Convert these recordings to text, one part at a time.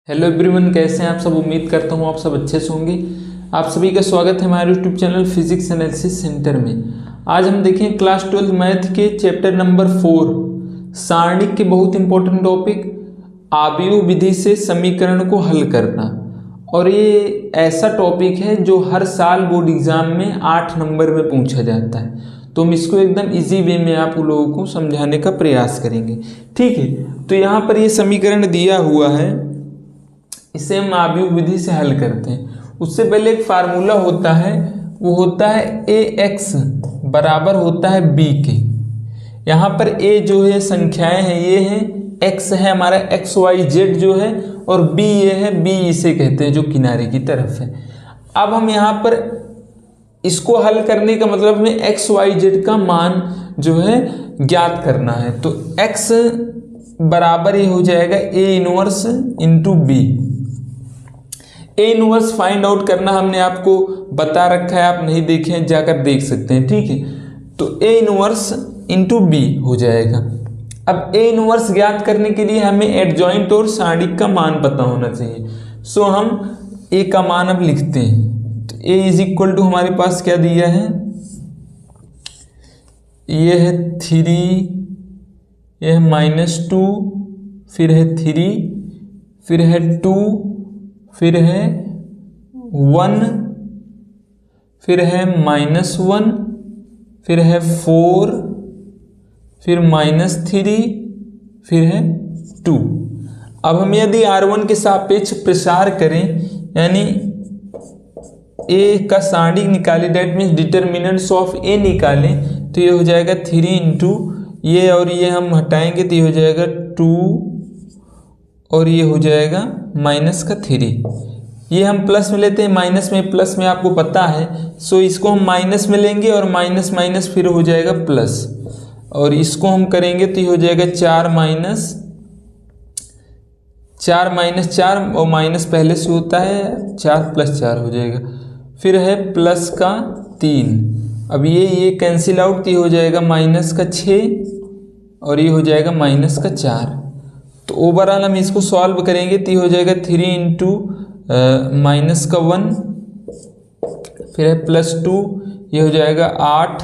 Hello everyone, कैसे हैं आप सब। उम्मीद करता हूँ आप सब अच्छे से होंगे। आप सभी का स्वागत है हमारे YouTube channel physics analysis centre में। आज हम देखें क्लास 12 मैथ के चैप्टर नंबर 4 सारणिक के बहुत इंपॉर्टेंट टॉपिक आव्यूह विधि से समीकरण को हल करना। और ये ऐसा टॉपिक है जो हर साल बोर्ड एग्जाम में 8 नंबर में पूछा जाता है, तो हम इसको एकदम इजी वे में आप लोगों को समझाने का प्रयास करेंगे। ठीक है, तो यहाँ पर ये समीकरण दिया हुआ है, इसे हम आव्यूह विधि से हल करते हैं। उससे पहले एक फार्मूला होता है, वो होता है ax बराबर होता है b के। यहाँ पर a जो है संख्याएं हैं, ये है x है हमारा x y z जो है, और b ये है, b इसे कहते हैं जो किनारे की तरफ है। अब हम यहाँ पर इसको हल करने का मतलब हमें x y z का मान जो है ज्ञात करना है। तो x बराबर ये हो जाएगा a inverse into B. A inverse find out करना हमने आपको बता रखा है, आप नहीं देखे हैं जाकर देख सकते हैं। ठीक है, तो ए इनवर्स इंटू बी हो जाएगा। अब ए इनवर्स ज्ञात करने के लिए हमें एडजॉइंट और सारणिक का मान पता होना चाहिए। सो हम ए का मान अब लिखते हैं। तो ए इज इक्वल टू हमारे पास क्या दिया है, ये है 3, ये है -2, फिर है 3, फिर है 2, फिर है 1, फिर है -1, फिर है 4, फिर -3, फिर है 2। अब हम यदि R1 के सापेक्ष प्रसार करें, यानी A का सारणिक निकालें, that means determinants of A निकालें, तो ये हो जाएगा 3 इंटू ये, और ये हम हटाएंगे तो ये हो जाएगा 2, और ये हो जाएगा -3। ये हम प्लस में लेते हैं, माइनस में प्लस में आपको पता है, सो इसको हम माइनस में लेंगे और माइनस माइनस फिर हो जाएगा प्लस, और इसको हम करेंगे तो ये हो जाएगा 4 माइनस 4 और माइनस पहले से होता है, 4 + 4 हो जाएगा, फिर है प्लस का 3। अब ये कैंसिल आउट, तो ये हो जाएगा -6 और ये हो जाएगा -4। तो ओवरऑल हम इसको सॉल्व करेंगे तो ये हो जाएगा 3 इंटू -1, फिर है +2, ये हो जाएगा 8,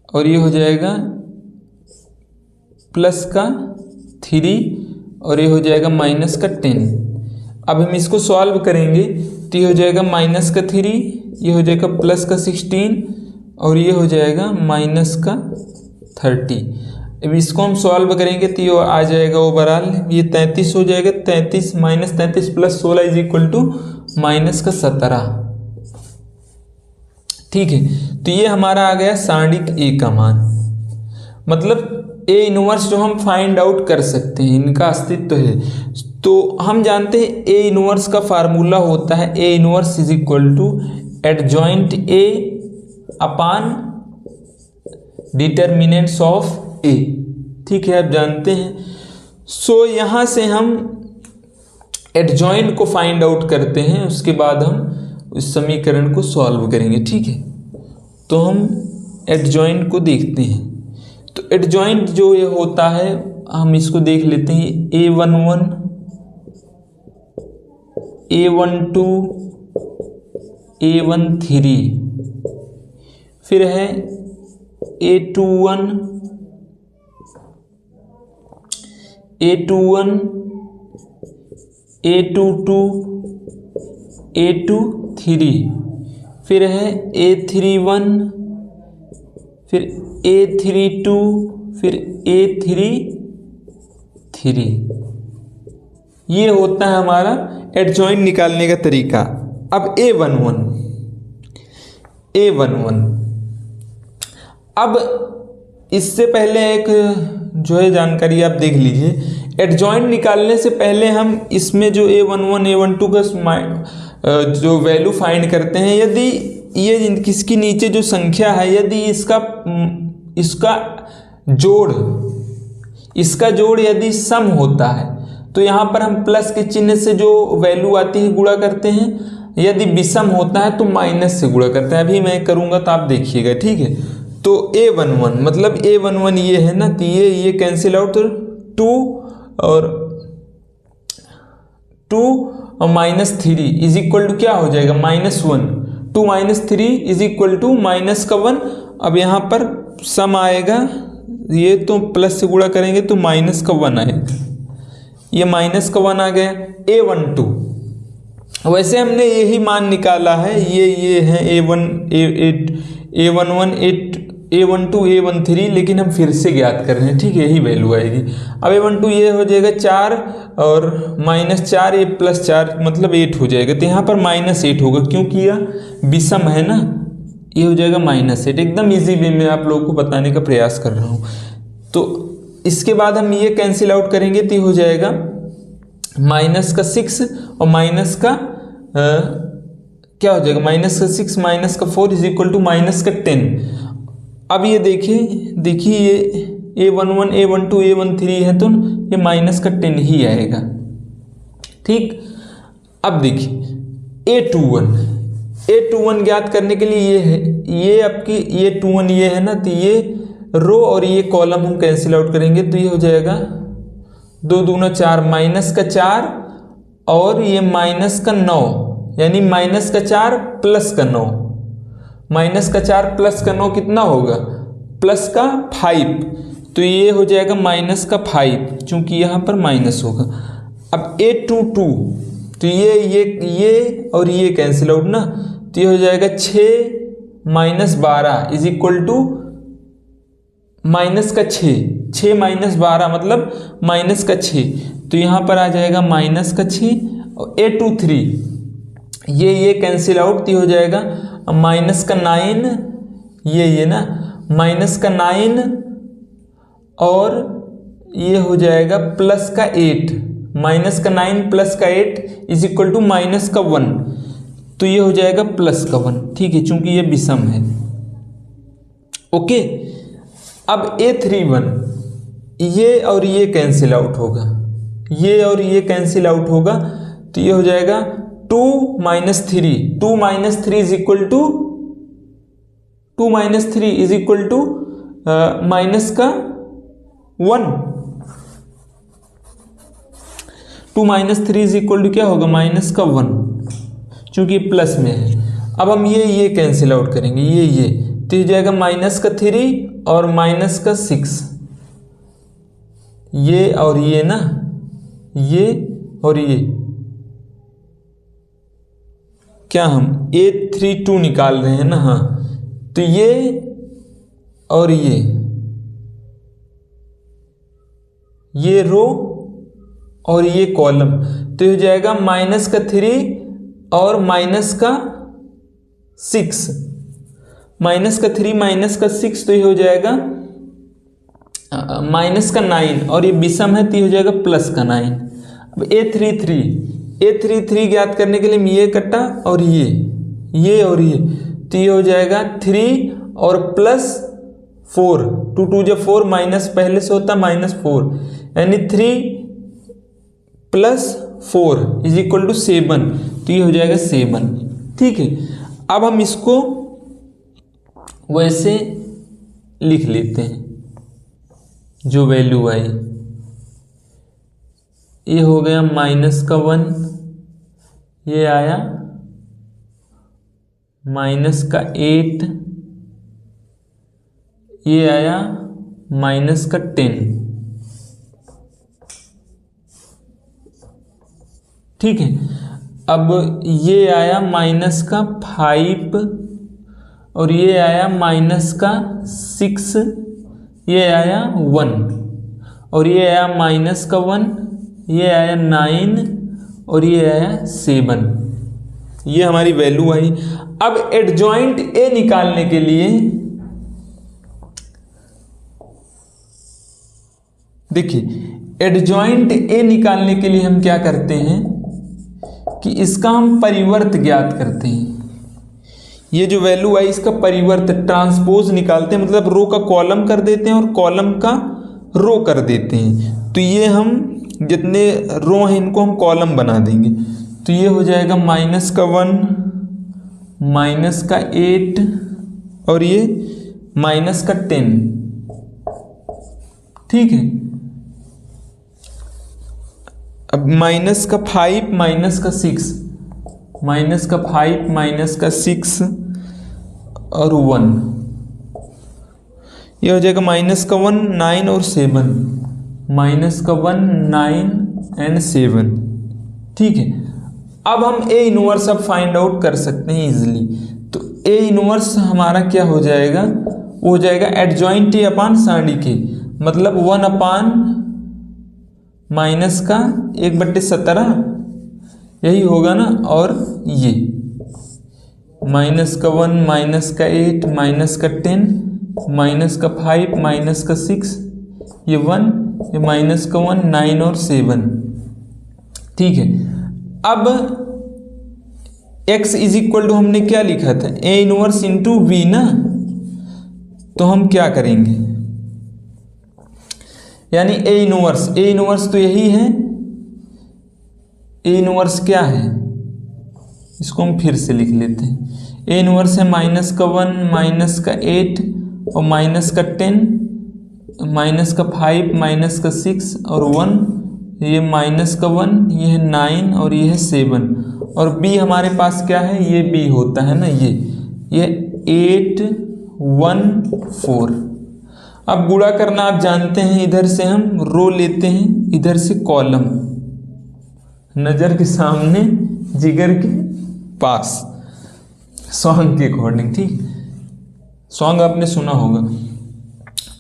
और ये हो जाएगा +3, और ये हो जाएगा -10। अब हम इसको सॉल्व करेंगे तो ये हो जाएगा -3, ये हो जाएगा +16, और ये हो जाएगा -30। अब इसको हम सॉल्व करेंगे तो ये आ जाएगा ओवरऑल, ये 33 हो जाएगा। 33 -33 + 16 इज इक्वल टू -17। ठीक है, तो ये हमारा आ गया सारणिक ए का मान। मतलब ए इनवर्स जो हम फाइंड आउट कर सकते हैं, इनका अस्तित्व है। तो हम जानते हैं ए इनवर्स का फार्मूला होता है A inverse is equal to adjoint A upon determinants of A. ठीक है, आप जानते हैं। सो यहाँ से हम एडजॉइंट को फाइंड आउट करते हैं, उसके बाद हम उस समीकरण को सॉल्व करेंगे। ठीक है, तो हम एडजॉइंट को देखते हैं। तो एडजॉइंट जो ये होता है, हम इसको देख लेते हैं। A11, A12, A13, फिर है A21, A21, A22, A23, फिर है A31, फिर A32, फिर A33। ये होता है हमारा एडजॉइंट निकालने का तरीका। अब A11, अब इससे पहले एक जो है जानकारी आप देख लीजिए। एडजॉइंट निकालने से पहले हम इसमें जो A11, A12 का जो वैल्यू फाइंड करते हैं, यदि ये किसकी नीचे जो संख्या है, यदि इसका जोड़ यदि सम होता है, तो यहाँ पर हम प्लस के चिन्ह से जो वैल्यू आती है गुणा करते हैं। यदि विषम होता है तो माइनस से गुणा करते हैं। अभी मैं करूँगा तो आप देखिएगा। ठीक है, तो A11 मतलब A11 ये है ना, तो ये कैंसिल आउट, तो 2 और 2 और -3 इज इक्वल टू क्या हो जाएगा, -1। 2 - 3 इज इक्वल टू -1। अब यहाँ पर सम आएगा, ये तो प्लस से गुणा करेंगे तो -1 आएगा, ये -1 आ गया। A12 वैसे हमने यही मान निकाला है, ये है A11 A12 A13, लेकिन हम फिर से ज्ञात कर रहे हैं, ठीक है, यही वैल्यू आएगी। अब A12 ये हो जाएगा 4 और -4 ये +4 मतलब 8 हो जाएगा, तो यहाँ पर -8 होगा क्योंकि यह विषम है ना, ये हो जाएगा -8। एकदम इजी वे में आप लोगों को बताने का प्रयास कर रहा हूँ। तो इसके बाद हम ये कैंसिल आउट करेंगे तो ये हो जाएगा -6 और माइनस का क्या हो जाएगा, -6 - 4 इज इक्वल टू -10। अब ये देखिए ये A11 A12 A13 है तो ये -10 ही आएगा, ठीक। अब देखिए A21 ज्ञात करने के लिए ये है, ये आपकी ये 21 ये है ना, तो ये रो और ये कॉलम हम कैंसिल आउट करेंगे तो ये हो जाएगा 2 दूना 4 -4 और ये -9 यानी -4 + 9 -4 + 9 कितना होगा, +5, तो ये हो जाएगा -5 चूंकि यहाँ पर माइनस होगा। अब A22 तो ये और ये कैंसिल आउट ना, तो ये हो जाएगा 6 - 12 इज इक्वल टू -6 - 12 मतलब -6, तो यहाँ पर आ जाएगा -6। और A23 ये कैंसिल आउट तो हो जाएगा -9 ये ना -9 और ये हो जाएगा +8 -9 +8 इज इक्वल टू -1, तो ये हो जाएगा +1, ठीक है, चूंकि ये विषम है। ओके, अब A31 ये और ये कैंसिल आउट होगा, ये और ये कैंसिल आउट होगा, तो ये हो जाएगा 2 - 3 2 - 3 is equal to -1 2 - 3 is equal to क्या होगा, -1, चूंकि प्लस में है। अब हम ये कैंसिल आउट करेंगे, ये तो ये जाएगा -3 और -6, ये और ये ना, ये और ये क्या हम A32 निकाल रहे हैं ना, हाँ, तो ये और ये रो और ये कॉलम, तो ये हो जाएगा -3 और -6 -3 तो ये हो जाएगा -9 और ये विषम है तो ये हो जाएगा +9। अब A33 ज्ञात करने के लिए हम ये कटा और ये और ये, तो ये हो जाएगा 3 और +4 2 2 जब 4 माइनस पहले से होता -4 यानी 3 + 4 इज इक्वल टू 7, तो ये हो जाएगा 7, ठीक है। अब हम इसको वैसे लिख लेते हैं, जो वैल्यू आई ये हो गया -1, ये आया -8, ये आया -10, ठीक है। अब ये आया -5 और ये आया -6, ये आया 1 और ये आया -1, ये आया 9 और ये आया 7, ये हमारी वैल्यू आई। अब एडजॉइंट ए निकालने के लिए देखिए, एडजॉइंट ए निकालने के लिए हम क्या करते हैं कि इसका हम परिवर्त ज्ञात करते हैं। ये जो वैल्यू आई इसका परिवर्त ट्रांसपोज निकालते हैं, मतलब रो का कॉलम कर देते हैं और कॉलम का रो कर देते हैं। तो ये हम जितने रो हैं इनको हम कॉलम बना देंगे, तो ये हो जाएगा -1 -8 और ये -10, ठीक है। अब माइनस का 5 माइनस का 6, माइनस का 5 माइनस का 6 और 1, ये हो जाएगा माइनस का 1 9 और 7, माइनस का 1 9 एंड 7। ठीक है, अब हम ए इनवर्स अब फाइंड आउट कर सकते हैं इजीली। तो ए इनवर्स हमारा क्या हो जाएगा, वो हो जाएगा एडजॉइंट ए अपान साइड के, मतलब 1 अपान माइनस का 1/17 यही होगा ना, और ये माइनस का 1 माइनस का 8 माइनस का 10 माइनस का 5 माइनस का 6, ये 1, ये माइनस का 1 9 और 7। ठीक है, अब x इज इक्वल टू हमने क्या लिखा था, ए इनवर्स इंटू वी ना, तो हम क्या करेंगे, यानी ए इनवर्स तो यही है, ए इनवर्स क्या है, इसको हम फिर से लिख लेते हैं। ए इनवर्स है माइनस का 1 माइनस का 8 और माइनस का 10 माइनस का 5 माइनस का 6 और 1, ये माइनस का 1, ये है 9 और ये है 7, और b हमारे पास क्या है, ये b होता है ना, ये 8 1 4। अब गुणा करना आप जानते हैं, इधर से हम रो लेते हैं, इधर से कॉलम, नज़र के सामने जिगर के पास, सॉन्ग के अकॉर्डिंग। ठीक, सॉन्ग आपने सुना होगा।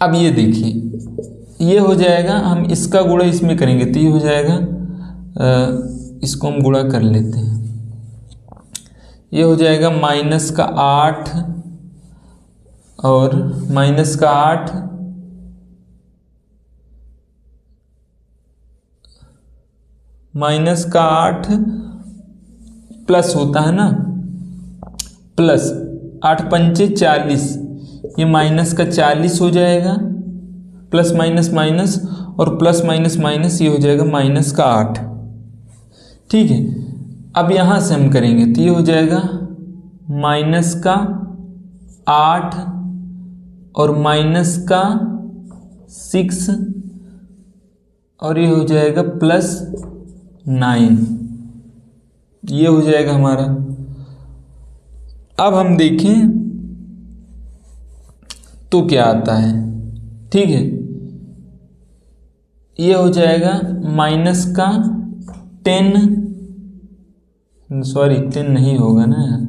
अब ये देखिए, ये हो जाएगा, हम इसका गुणा इसमें करेंगे तो ये हो जाएगा, इसको हम गुणा कर लेते हैं, ये हो जाएगा माइनस का 8 और माइनस का 8 माइनस का 8 प्लस होता है ना, प्लस 8 पंचे 40, ये माइनस का 40 हो जाएगा, प्लस माइनस माइनस और प्लस माइनस माइनस, ये हो जाएगा माइनस का 8। ठीक है, अब यहाँ से हम करेंगे तो ये हो जाएगा माइनस का 8 और माइनस का 6 और ये हो जाएगा प्लस 9, ये हो जाएगा हमारा। अब हम देखें तो क्या आता है। ठीक है, ये हो जाएगा माइनस का 10, सॉरी 10 नहीं होगा ना यार,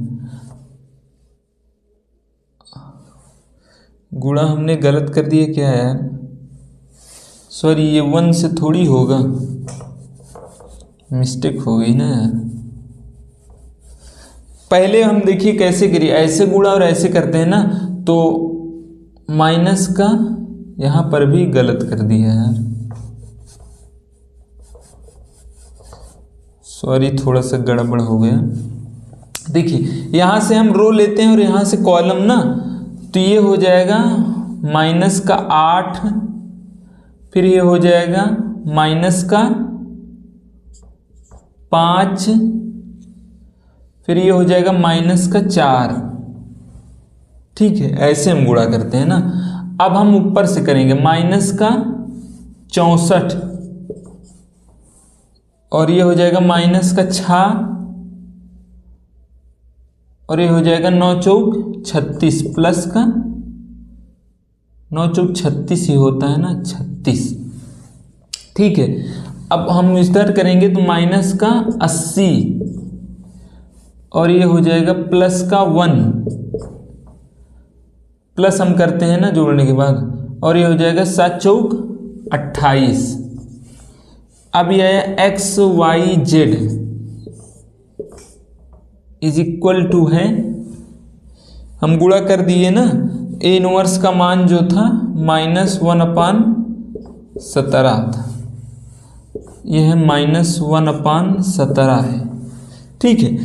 गुणा हमने गलत कर दिया क्या यार, सॉरी ये 1 से थोड़ी होगा, मिस्टेक हो गई ना यार। पहले हम देखिए कैसे करिए, ऐसे गुणा और ऐसे करते हैं ना, तो माइनस का यहाँ पर भी गलत कर दिया यार, सॉरी थोड़ा सा गड़बड़ हो गया। देखिए यहाँ से हम रो लेते हैं और यहाँ से कॉलम ना, तो ये हो जाएगा माइनस का 8, फिर ये हो जाएगा माइनस का 5, फिर ये हो जाएगा माइनस का 4। ठीक है, ऐसे हम गुणा करते हैं ना। अब हम ऊपर से करेंगे माइनस का 64 और ये हो जाएगा माइनस का 6 और ये हो जाएगा 9 चौक 36 प्लस का 9 चौक 36 ही होता है ना, 36। ठीक है, अब हम इधर करेंगे तो माइनस का 80 और ये हो जाएगा प्लस का 1, प्लस हम करते हैं ना जोड़ने के बाद, और ये हो जाएगा 7 चौक 28। अब ये आया XYZ इज इक्वल टू है, हम गुणा कर दिए ना, ए इनवर्स का मान जो था -1/17 था, यह है -1/17 है। ठीक है,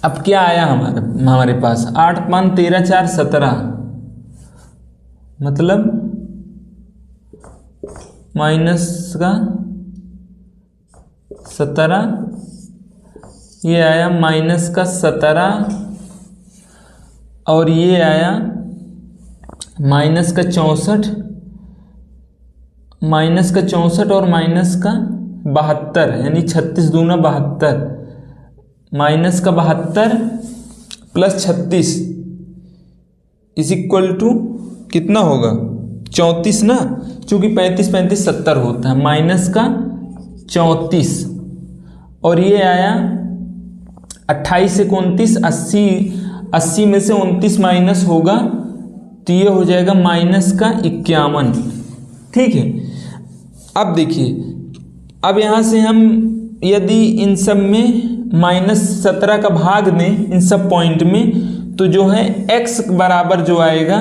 अब क्या आया हमारे पास 8/13 4 17, मतलब माइनस का 17, ये आया माइनस का 17 और ये आया माइनस का 64, माइनस का 64 और माइनस का 72 यानी 36 दूना 72 माइनस का 72 प्लस 36 इज इक्वल टू कितना होगा 34 ना, चूँकि 35 35 70 होता है, माइनस का 34 और ये आया 28 से 29 80, 80 में से 29 माइनस होगा तो ये हो जाएगा माइनस का 51। ठीक है, अब देखिए, अब यहाँ से हम यदि इन सब में -17 का भाग दें इन सब पॉइंट में तो जो है x बराबर जो आएगा,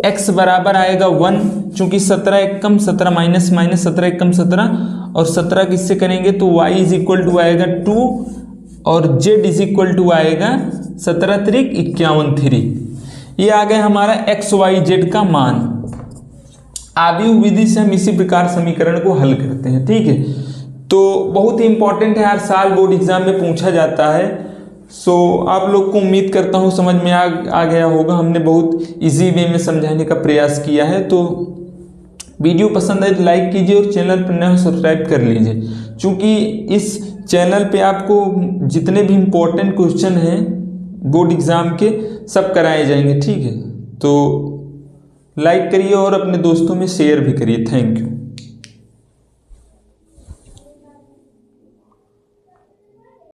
x बराबर आएगा 1, चूँकि 17 एक कम 17 माइनस माइनस 17 एक कम 17 और 17 किससे करेंगे तो y इज इक्वल टू आएगा 2 और z इज इक्वल टू आएगा 17 त्रिक 51 3। ये आ गया हमारा x y z का मान। आव्यूह विधि से हम इसी प्रकार समीकरण को हल करते हैं। ठीक है, तो बहुत ही इंपॉर्टेंट है, हर साल बोर्ड एग्जाम में पूछा जाता है। सो आप लोग को उम्मीद करता हूँ समझ में आ गया होगा। हमने बहुत इजी वे में समझाने का प्रयास किया है। तो वीडियो पसंद आए तो लाइक कीजिए और चैनल पर नए हो सब्सक्राइब कर लीजिए, क्योंकि इस चैनल पे आपको जितने भी इम्पोर्टेंट क्वेश्चन हैं बोर्ड एग्ज़ाम के सब कराए जाएंगे। ठीक है, तो लाइक करिए और अपने दोस्तों में शेयर भी करिए। Thank you.